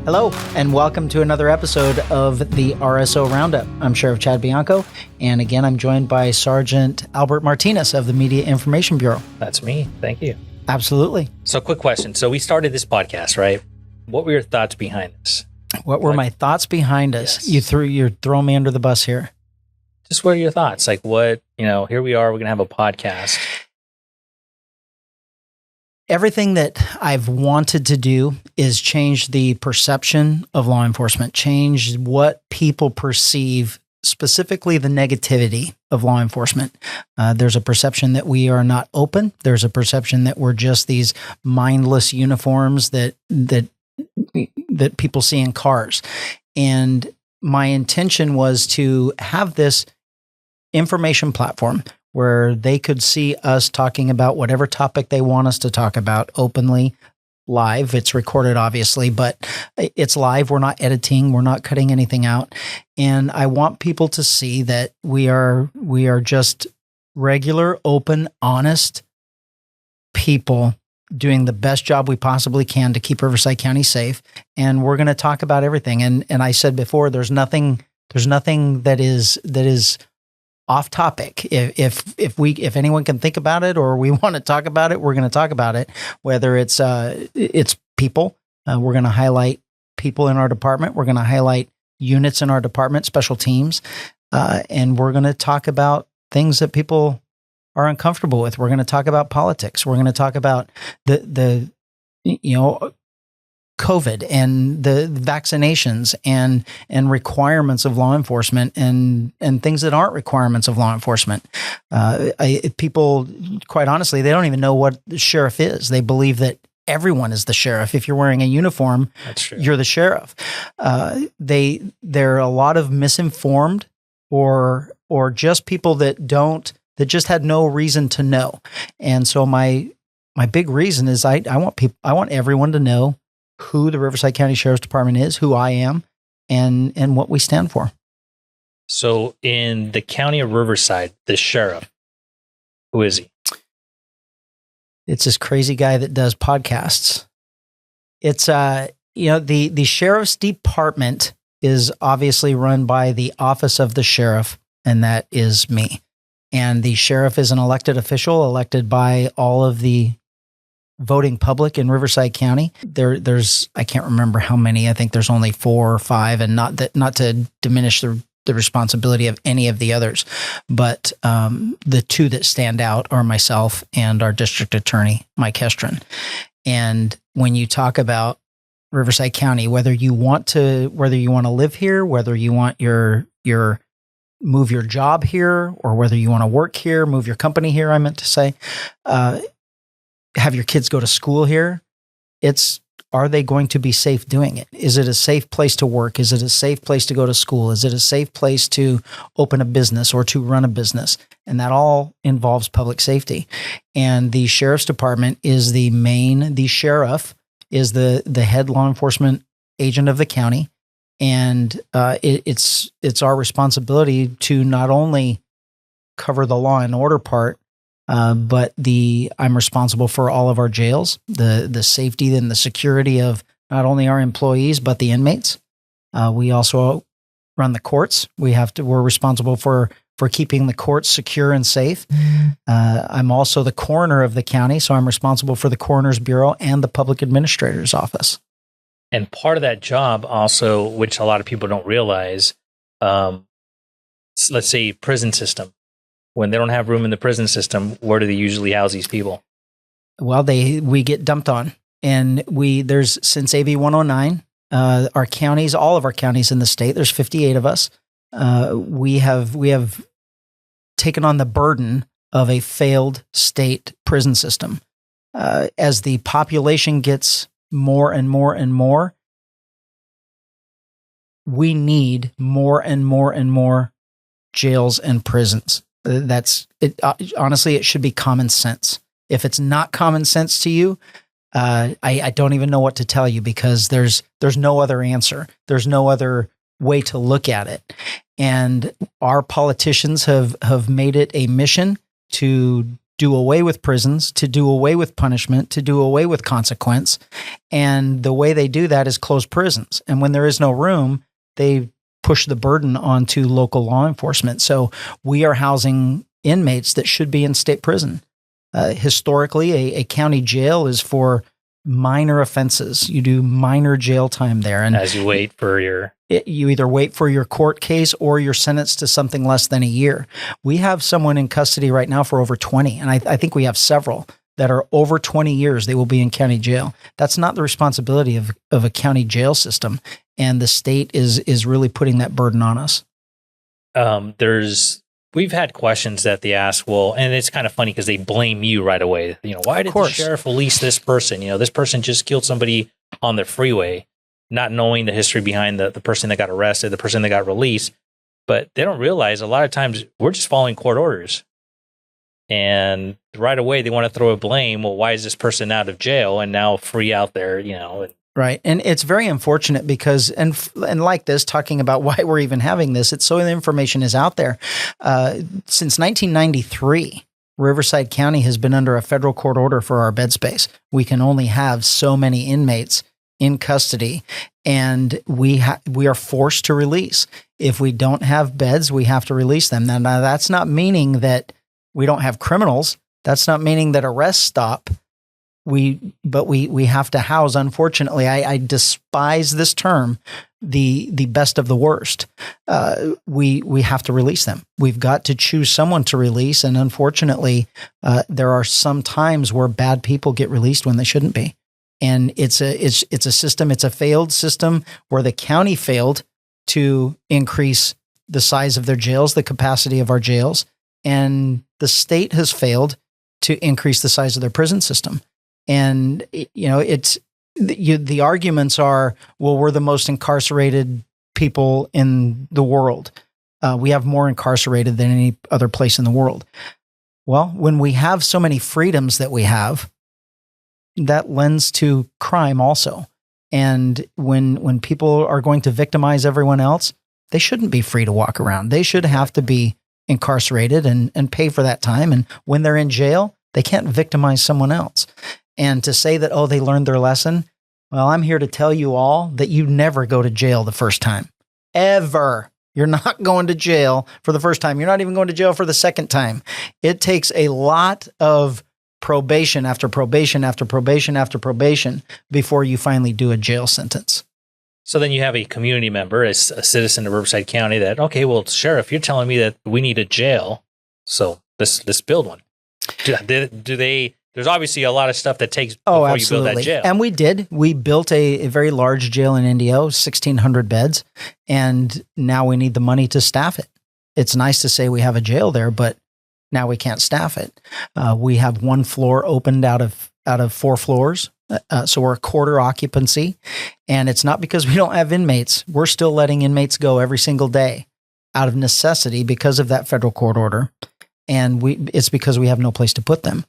Hello, and welcome to another episode of the RSO Roundup. I'm Sheriff Chad Bianco, and again, I'm joined by Sergeant Albert Martinez of the Media Information Bureau. That's me. Thank you. Absolutely. So, quick question. So, we started this podcast, right? What were your thoughts behind this? What were my thoughts behind us? Yes. You're throwing me under the bus here. Just what are your thoughts? Like, what, here we are, we're going to have a podcast. Everything that I've wanted to do is change the perception of law enforcement, change what people perceive, specifically the negativity of law enforcement. There's a perception that we are not open. There's a perception that we're just these mindless uniforms that people see in cars. And my intention was to have this information platform where they could see us talking about whatever topic they want us to talk about openly, live. It's recorded, obviously, but it's live. We're not editing. We're not cutting anything out. And I want people to see that we are just regular, open, honest people doing the best job we possibly can to keep Riverside County safe. And we're going to talk about everything. And I said before, there's nothing that is off topic. If anyone can think about it or we want to talk about it, we're going to talk about it. Whether it's people, we're going to highlight people in our department. We're going to highlight units in our department, special teams, and we're going to talk about things that people are uncomfortable with. We're going to talk about politics. We're going to talk about the COVID and the vaccinations and requirements of law enforcement and things that aren't requirements of law enforcement. People, quite honestly, they don't even know what the sheriff is. They believe that everyone is the sheriff. If you're wearing a uniform, you're the sheriff. There are a lot of misinformed or just people that just had no reason to know. And so my big reason is I want everyone to know who the Riverside County Sheriff's Department is, who I am, and what we stand for. So in the county of Riverside, the sheriff, who is he? It's this crazy guy that does podcasts. It's the sheriff's department is obviously run by the office of the sheriff, and that is me. And the sheriff is an elected official, elected by all of the voting public in Riverside County. There's I can't remember how many. I think there's only 4 or 5, and not to diminish the responsibility of any of the others, but the 2 that stand out are myself and our district attorney, Mike Hestron. And when you talk about Riverside County, whether you want to live here, whether you want your move your job here, or whether you want to work here, move your company here, I meant to say, have your kids go to school here, are they going to be safe doing it? Is it a safe place to work? Is it a safe place to go to school? Is it a safe place to open a business or to run a business? And that all involves public safety. And the sheriff's department is the sheriff is the head law enforcement agent of the county. And it's our responsibility to not only cover the law and order part, but I'm responsible for all of our jails, the safety and the security of not only our employees, but the inmates. We also run the courts. We're responsible for keeping the courts secure and safe. I'm also the coroner of the county, so I'm responsible for the coroner's bureau and the public administrator's office. And part of that job also, which a lot of people don't realize, let's say prison system. When they don't have room in the prison system, where do they usually house these people? Well, we get dumped on, and there's since AB 109, our counties, all of our counties in the state, there's 58 of us. We have taken on the burden of a failed state prison system. As the population gets more and more and more, we need more and more and more jails and prisons. That's it. Honestly, it should be common sense. If it's not common sense to you, I don't even know what to tell you, because there's no other answer. There's no other way to look at it. And our politicians have made it a mission to do away with prisons, to do away with punishment, to do away with consequence. And the way they do that is close prisons. And when there is no room, they push the burden onto local law enforcement. So we are housing inmates that should be in state prison. Historically, a county jail is for minor offenses. You do minor jail time there. And as you wait for you either wait for your court case or you're sentenced to something less than a year. We have someone in custody right now for over 20, and I think we have several that are over 20 years. They will be in county jail. That's not the responsibility of a county jail system, and the state is really putting that burden on us. We've had questions that they ask, well, and it's kind of funny because they blame you right away. Why did the sheriff release this person? This person just killed somebody on the freeway, not knowing the history behind the person that got arrested, the person that got released. But they don't realize a lot of times we're just following court orders. And right away they want to throw a blame. Well, why is this person out of jail and now free out there, Right. And it's very unfortunate because, and like this, talking about why we're even having this, it's so the information is out there. Since 1993, Riverside County has been under a federal court order for our bed space. We can only have so many inmates in custody, and we are forced to release. If we don't have beds, we have to release them. Now that's not meaning that we don't have criminals. That's not meaning that arrests stop. But we have to house. Unfortunately, I despise this term, the best of the worst. We have to release them. We've got to choose someone to release, and unfortunately, there are some times where bad people get released when they shouldn't be. And it's a system. It's a failed system where the county failed to increase the size of their jails, the capacity of our jails, and the state has failed to increase the size of their prison system. And, the arguments are, well, we're the most incarcerated people in the world. We have more incarcerated than any other place in the world. Well, when we have so many freedoms that we have, that lends to crime also. And when people are going to victimize everyone else, they shouldn't be free to walk around. They should have to be incarcerated and pay for that time. And when they're in jail, they can't victimize someone else. And to say that, they learned their lesson. Well, I'm here to tell you all that you never go to jail the first time. Ever. You're not going to jail for the first time. You're not even going to jail for the second time. It takes a lot of probation after probation after probation after probation before you finally do a jail sentence. So then you have a community member, a citizen of Riverside County that, okay, well, Sheriff, you're telling me that we need a jail. So let's build one. Do they... There's obviously a lot of stuff that takes before you build that jail. And we did. We built a very large jail in Indio, 1,600 beds, and now we need the money to staff it. It's nice to say we have a jail there, but now we can't staff it. We have one floor opened out of 4 floors, so we're a quarter occupancy, and it's not because we don't have inmates. We're still letting inmates go every single day out of necessity because of that federal court order, and it's because we have no place to put them.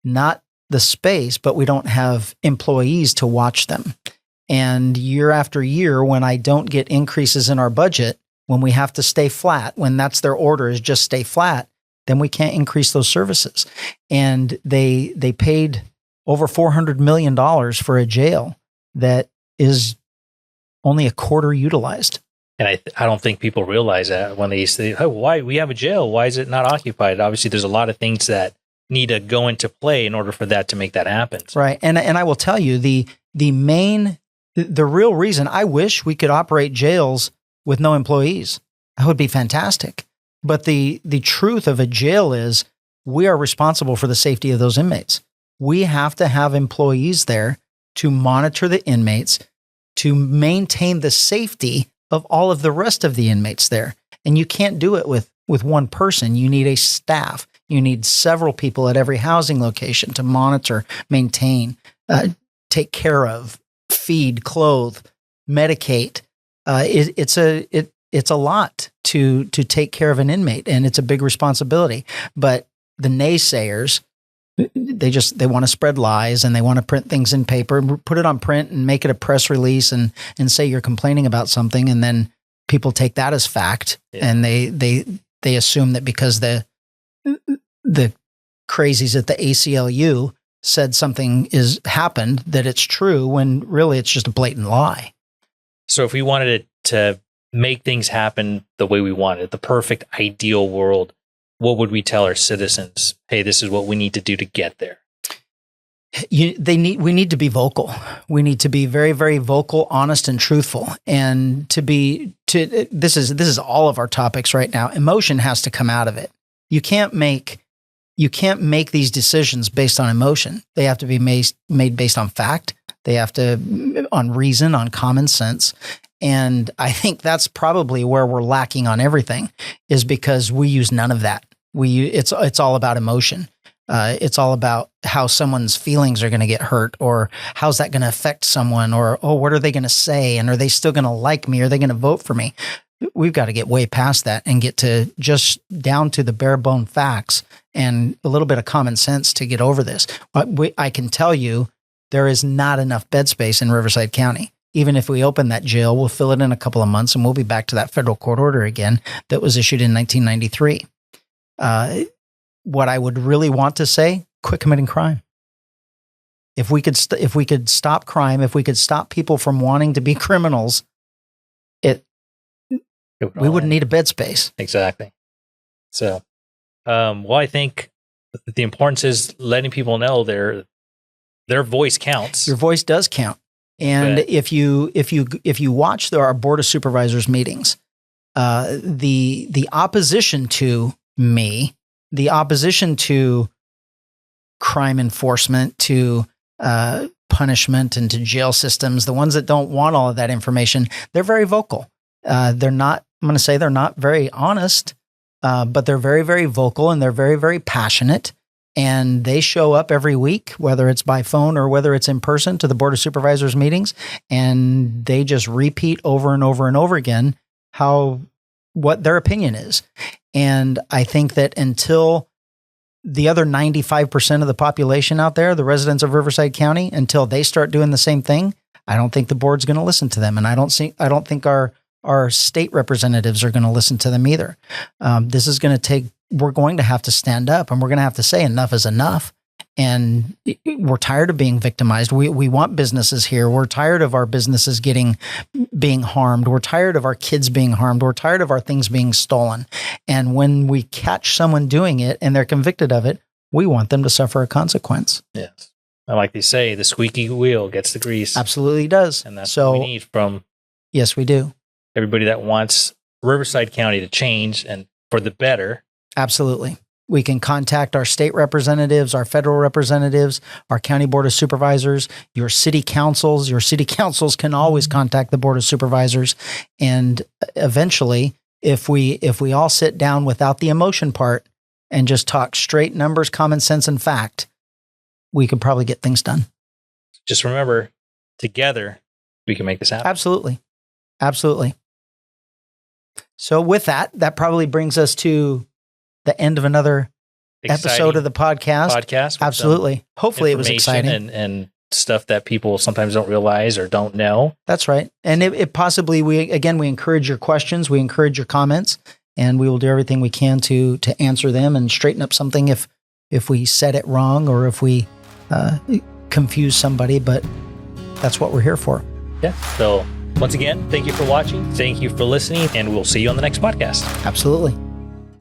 Not the space, but we don't have employees to watch them. And year after year, when I don't get increases in our budget, when we have to stay flat, when that's their order is just stay flat, then we can't increase those services. And they paid over $400 million for a jail that is only a quarter utilized. And I don't think people realize that when they say, oh, why we have a jail? Why is it not occupied? Obviously, there's a lot of things that need to go into play in order for that to make that happen. Right. And I will tell you, the real reason I wish we could operate jails with no employees. That would be fantastic. But the truth of a jail is we are responsible for the safety of those inmates. We have to have employees there to monitor the inmates, to maintain the safety of all of the rest of the inmates there. And you can't do it with one person. You need a staff. You need several people at every housing location to monitor, maintain, take care of, feed, clothe, medicate. It's a lot to take care of an inmate, and it's a big responsibility. But the naysayers, they want to spread lies, and they want to print things in paper, put it on print, and make it a press release, and say you're complaining about something, and then people take that as fact, and they assume that because the crazies at the ACLU said something is happened, that it's true, when really it's just a blatant lie. So if we wanted it to make things happen the way we wanted, the perfect ideal world, what would we tell our citizens? Hey, this is what we need to do to get there. We need to be vocal. We need to be very, very vocal, honest, and truthful. And this is all of our topics right now. Emotion has to come out of it. You can't make these decisions based on emotion. They have to be made based on fact. They have to on reason, on common sense. And I think that's probably where we're lacking on everything, is because we use none of that. It's all about emotion. It's all about how someone's feelings are going to get hurt, or how's that going to affect someone, or, oh, what are they going to say? And are they still going to like me? Are they going to vote for me? We've got to get way past that and get to just down to the bare bone facts and a little bit of common sense to get over this. I can tell you there is not enough bed space in Riverside County. Even if we open that jail, we'll fill it in a couple of months and we'll be back to that federal court order again that was issued in 1993. What I would really want to say, quit committing crime. If we could stop crime, if we could stop people from wanting to be criminals, we wouldn't need a bed space. Exactly. So, I think the importance is letting people know their voice counts. Your voice does count. And if you watch our Board of Supervisors meetings, the opposition to me, the opposition to crime enforcement, to punishment, and to jail systems, the ones that don't want all of that information, they're very vocal. They're not very honest, but they're very, very vocal, and they're very, very passionate. And they show up every week, whether it's by phone or whether it's in person, to the Board of Supervisors meetings, and they just repeat over and over and over again what their opinion is. And I think that until the other 95% of the population out there, the residents of Riverside County, until they start doing the same thing, I don't think the board's going to listen to them. And I don't think our state representatives are going to listen to them either. We're going to have to stand up, and we're going to have to say enough is enough. And we're tired of being victimized. We want businesses here. We're tired of our businesses being harmed. We're tired of our kids being harmed. We're tired of our things being stolen. And when we catch someone doing it and they're convicted of it, we want them to suffer a consequence. Yes. And like they say, the squeaky wheel gets the grease. Absolutely does. And that's what we need from yes, we do. Everybody that wants Riverside County to change and for the better. Absolutely. We can contact our state representatives, our federal representatives, our county board of supervisors, your city councils. Your city councils can always contact the board of supervisors. And eventually, if we all sit down without the emotion part and just talk straight numbers, common sense, and fact, we could probably get things done. Just remember, together, we can make this happen. Absolutely. Absolutely. So with that probably brings us to the end of another episode of the podcast. Absolutely. Hopefully it was exciting. And stuff that people sometimes don't realize or don't know. That's right. And it possibly, we encourage your questions. We encourage your comments, and we will do everything we can to answer them and straighten up something if we said it wrong or if we confuse somebody, but that's what we're here for. Yeah. So once again, thank you for watching. Thank you for listening, and we'll see you on the next podcast. Absolutely.